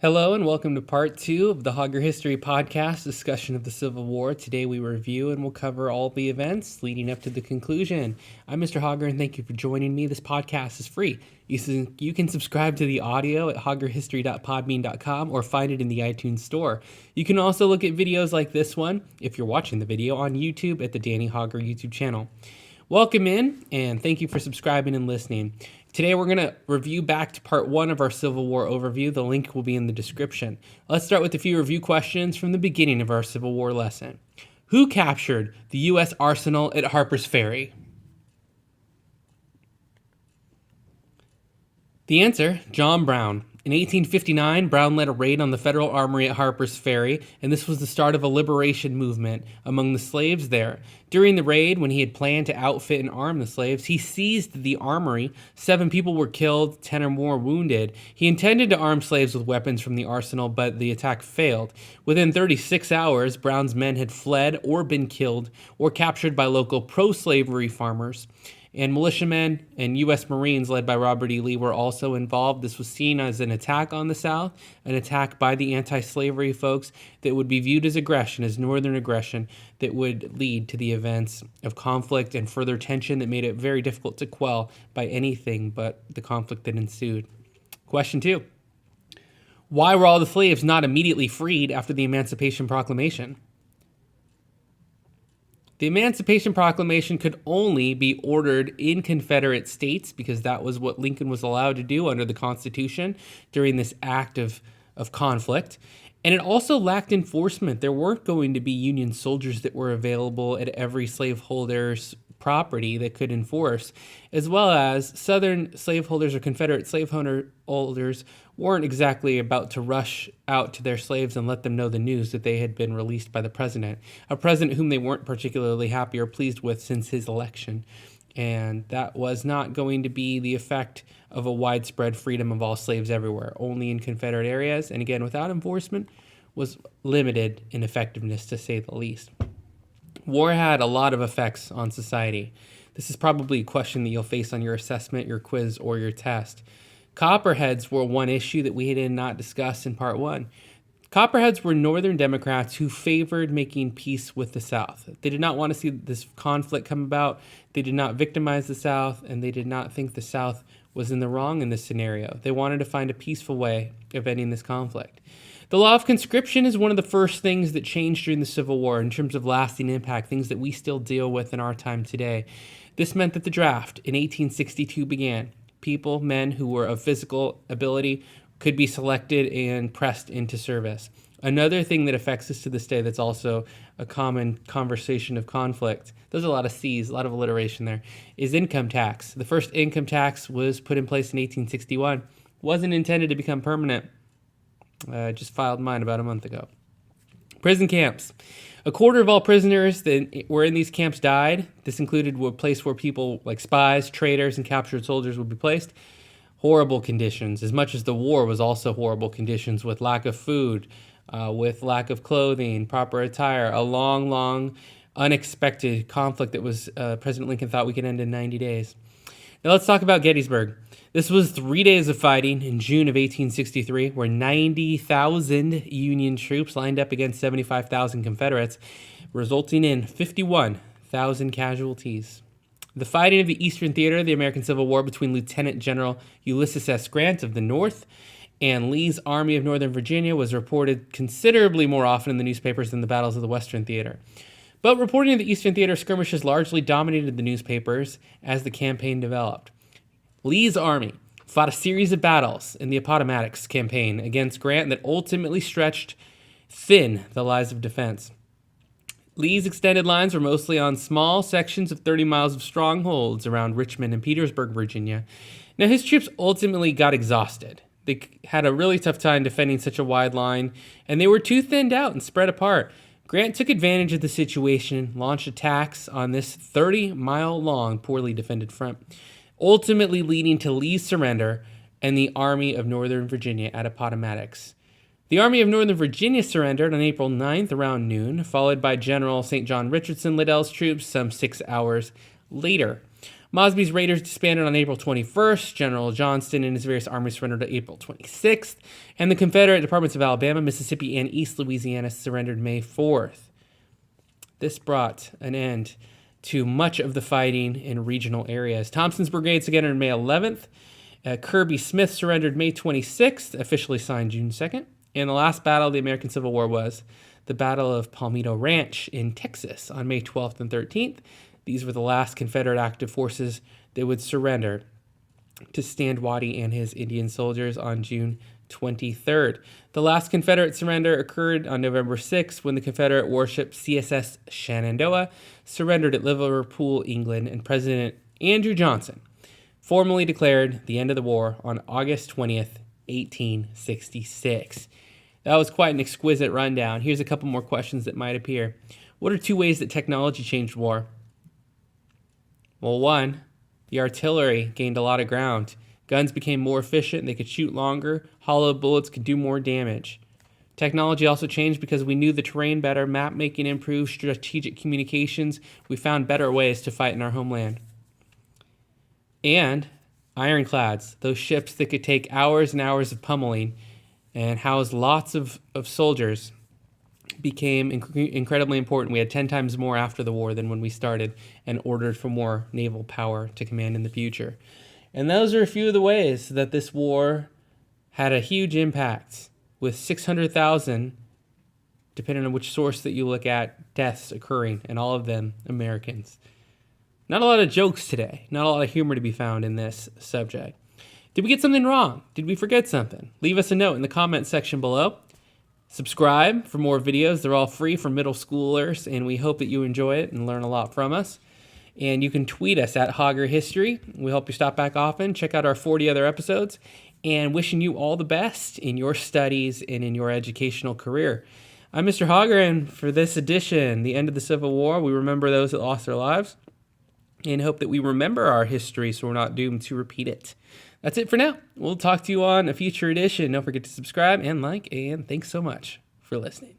Hello and welcome to part 2 of the Hauger History Podcast, discussion of the Civil War. Today we review and we'll cover all the events leading up to the conclusion. I'm Mr. Hauger and thank you for joining me. This podcast is free. You can subscribe to the audio at haugerhistory.podbean.com or find it in the iTunes store. You can also look at videos like this one, if you're watching the video, on YouTube at the Danny Hauger YouTube channel. Welcome in and thank you for subscribing and listening. Today we're going to review back to part 1 of our Civil War overview. The link will be in the description. Let's start with a few review questions from the beginning of our Civil War lesson. Who captured the U.S. arsenal at Harpers Ferry? The answer, John Brown. In 1859, Brown led a raid on the Federal Armory at Harpers Ferry, and this was the start of a liberation movement among the slaves there. During the raid, when he had planned to outfit and arm the slaves, he seized the armory. 7 people were killed, 10 or more wounded. He intended to arm slaves with weapons from the arsenal, but the attack failed. Within 36 hours, Brown's men had fled or been killed or captured by local pro-slavery farmers. And militiamen and U.S. Marines led by Robert E. Lee were also involved. This was seen as an attack on the South, an attack by the anti-slavery folks that would be viewed as aggression, as northern aggression, that would lead to the events of conflict and further tension that made it very difficult to quell by anything but the conflict that ensued. Question 2. Why were all the slaves not immediately freed after the Emancipation Proclamation? The Emancipation Proclamation could only be ordered in Confederate states because that was what Lincoln was allowed to do under the Constitution during this act of conflict. And it also lacked enforcement. There weren't going to be Union soldiers that were available at every slaveholder's property that could enforce, as well as Southern slaveholders or Confederate slaveholders weren't exactly about to rush out to their slaves and let them know the news that they had been released by the president, a president whom they weren't particularly happy or pleased with since his election. And that was not going to be the effect of a widespread freedom of all slaves everywhere, only in Confederate areas, and again, without enforcement, was limited in effectiveness, to say the least. War had a lot of effects on society. This is probably a question that you'll face on your assessment, your quiz, or your test. Copperheads were one issue that we did not discuss in part 1. Copperheads were Northern Democrats who favored making peace with the South. They did not want to see this conflict come about. They did not victimize the South, and they did not think the South was in the wrong in this scenario. They wanted to find a peaceful way of ending this conflict. The law of conscription is one of the first things that changed during the Civil War in terms of lasting impact, things that we still deal with in our time today. This meant that the draft in 1862 began. People, men who were of physical ability, could be selected and pressed into service. Another thing that affects us to this day that's also a common conversation of conflict, there's a lot of C's, a lot of alliteration there, is income tax. The first income tax was put in place in 1861. Wasn't intended to become permanent. I just filed mine about a month ago. Prison camps. A quarter of all prisoners that were in these camps died. This included a place where people like spies, traitors, and captured soldiers would be placed. Horrible conditions, as much as the war was also horrible conditions with lack of food, with lack of clothing, proper attire, a long, unexpected conflict that was President Lincoln thought we could end in 90 days. Now let's talk about Gettysburg. This was 3 days of fighting in June of 1863, where 90,000 Union troops lined up against 75,000 Confederates, resulting in 51,000 casualties. The fighting of the Eastern Theater of the American Civil War between Lieutenant General Ulysses S. Grant of the North and Lee's Army of Northern Virginia was reported considerably more often in the newspapers than the battles of the Western Theater. But reporting of the Eastern Theater skirmishes largely dominated the newspapers as the campaign developed. Lee's army fought a series of battles in the Appomattox campaign against Grant that ultimately stretched thin the lines of defense. Lee's extended lines were mostly on small sections of 30 miles of strongholds around Richmond and Petersburg, Virginia. Now, his troops ultimately got exhausted. They had a really tough time defending such a wide line, and they were too thinned out and spread apart. Grant took advantage of the situation, launched attacks on this 30-mile-long, poorly defended front, ultimately leading to Lee's surrender and the Army of Northern Virginia at Appomattox. The Army of Northern Virginia surrendered on April 9th around noon, followed by General St. John Richardson Liddell's troops some 6 hours later. Mosby's raiders disbanded on April 21st. General Johnston and his various armies surrendered on April 26th. And the Confederate departments of Alabama, Mississippi, and East Louisiana surrendered May 4th. This brought an end to much of the fighting in regional areas. Thompson's brigade surrendered May 11th. Kirby Smith surrendered May 26th, officially signed June 2nd. And the last battle of the American Civil War was the Battle of Palmito Ranch in Texas on May 12th and 13th. These were the last Confederate active forces that would surrender to Standwatie and his Indian soldiers on June 23rd. The last Confederate surrender occurred on November 6th when the Confederate warship CSS Shenandoah surrendered at Liverpool, England, and President Andrew Johnson formally declared the end of the war on August 20th, 1866. That was quite an exquisite rundown. Here's a couple more questions that might appear. What are two ways that technology changed war? Well, one, the artillery gained a lot of ground. Guns became more efficient, they could shoot longer, hollow bullets could do more damage. Technology also changed because we knew the terrain better, map making improved, strategic communications. We found better ways to fight in our homeland. And ironclads, those ships that could take hours and hours of pummeling and house lots of soldiers, became incredibly important. We had 10 times more after the war than when we started and ordered for more naval power to command in the future. And those are a few of the ways that this war had a huge impact, with 600,000, depending on which source that you look at, deaths occurring, and all of them Americans. Not a lot of jokes today, not a lot of humor to be found in this subject. Did we get something wrong? Did we forget something? Leave us a note in the comment section below. Subscribe for more videos. They're all free for middle schoolers, and we hope that you enjoy it and learn a lot from us. And you can tweet us at Hauger History. We hope you stop back often. Check out our 40 other episodes, and wishing you all the best in your studies and in your educational career. I'm Mr. Hauger, and for this edition, the end of the Civil War, we remember those that lost their lives and hope that we remember our history so we're not doomed to repeat it. That's it for now. We'll talk to you on a future edition. Don't forget to subscribe and like, and thanks so much for listening.